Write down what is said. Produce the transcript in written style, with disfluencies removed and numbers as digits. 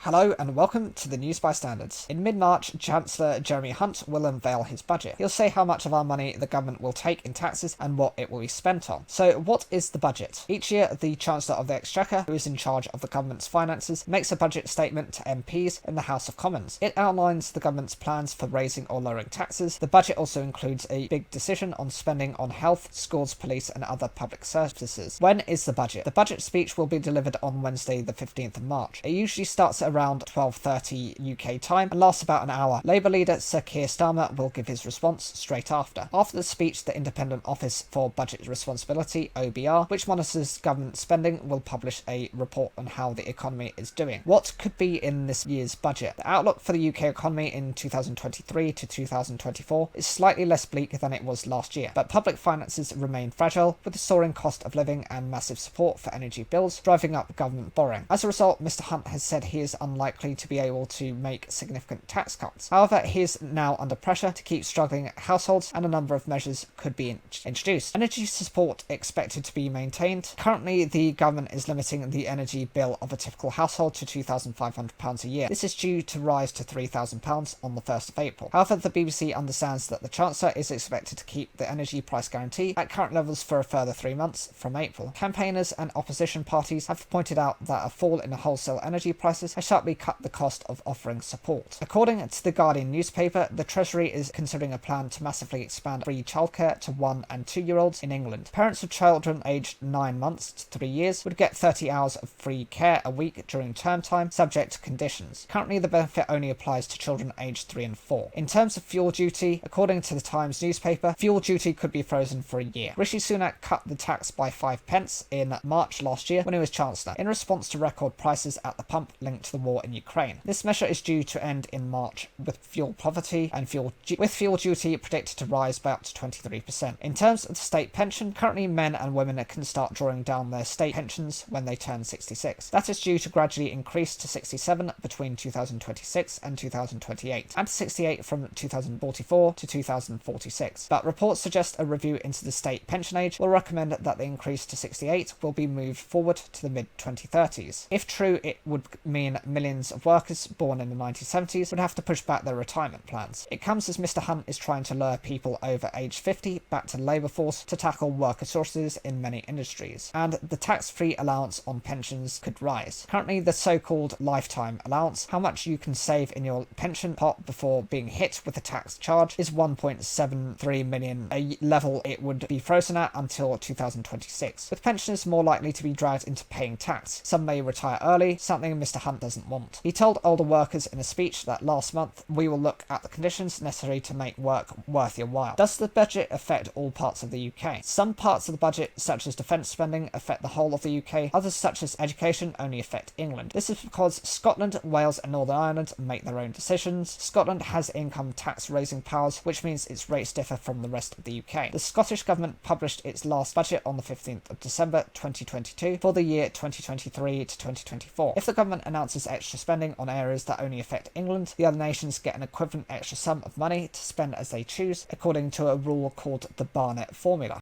Hello and welcome to the News by Standards. In mid-March, Chancellor Jeremy Hunt will unveil his budget. He'll say how much of our money the government will take in taxes and what it will be spent on. So what is the budget? Each year, the Chancellor of the Exchequer, who is in charge of the government's finances, makes a budget statement to MPs in the House of Commons. It outlines the government's plans for raising or lowering taxes. The budget also includes a big decision on spending on health, schools, police and other public services. When is the budget? The budget speech will be delivered on Wednesday the 15th of March. It usually starts at around 12:30 UK time and lasts about an hour. Labour leader Sir Keir Starmer will give his response straight after. After the speech, the Independent Office for Budget Responsibility, OBR, which monitors government spending, will publish a report on how the economy is doing. What could be in this year's budget? The outlook for the UK economy in 2023 to 2024 is slightly less bleak than it was last year, but public finances remain fragile, with the soaring cost of living and massive support for energy bills driving up government borrowing. As a result, Mr Hunt has said he is unlikely to be able to make significant tax cuts. However, he is now under pressure to keep struggling households, and a number of measures could be introduced. Energy support expected to be maintained. Currently, the government is limiting the energy bill of a typical household to £2,500 a year. This is due to rise to £3,000 on the 1st of April. However, the BBC understands that the Chancellor is expected to keep the energy price guarantee at current levels for a further 3 months from April. Campaigners and opposition parties have pointed out that a fall in the wholesale energy prices has sharply cut the cost of offering support. According to the Guardian newspaper, the Treasury is considering a plan to massively expand free childcare to 1 and 2 year olds in England. Parents of children aged 9 months to 3 years would get 30 hours of free care a week during term time, subject to conditions. Currently, the benefit only applies to children aged 3 and 4. In terms of fuel duty, according to the Times newspaper, fuel duty could be frozen for a year. Rishi Sunak cut the tax by 5 pence in March last year when he was Chancellor, in response to record prices at the pump linked to the war in Ukraine. This measure is due to end in March, with fuel poverty and fuel duty predicted to rise by up to 23%. In terms of the state pension, currently men and women can start drawing down their state pensions when they turn 66. That is due to gradually increase to 67 between 2026 and 2028, and to 68 from 2044 to 2046. But reports suggest a review into the state pension age will recommend that the increase to 68 will be moved forward to the mid-2030s. If true, it would mean millions of workers born in the 1970s would have to push back their retirement plans. It comes as Mr Hunt is trying to lure people over age 50 back to the labour force to tackle worker shortages in many industries, and the tax-free allowance on pensions could rise. Currently, the so-called lifetime allowance, how much you can save in your pension pot before being hit with a tax charge, is 1.73 million, a level it would be frozen at until 2026, with pensioners more likely to be dragged into paying tax. Some may retire early, something Mr Hunt doesn't want. He told older workers in a speech that last month, "We will look at the conditions necessary to make work worth your while." Does the budget affect all parts of the UK? Some parts of the budget, such as defence spending, affect the whole of the UK. Others, such as education, only affect England. This is because Scotland, Wales and Northern Ireland make their own decisions. Scotland has income tax raising powers, which means its rates differ from the rest of the UK. The Scottish Government published its last budget on the 15th of December 2022 for the year 2023 to 2024. If the government announces extra spending on areas that only affect England, the other nations get an equivalent extra sum of money to spend as they choose, according to a rule called the Barnett Formula.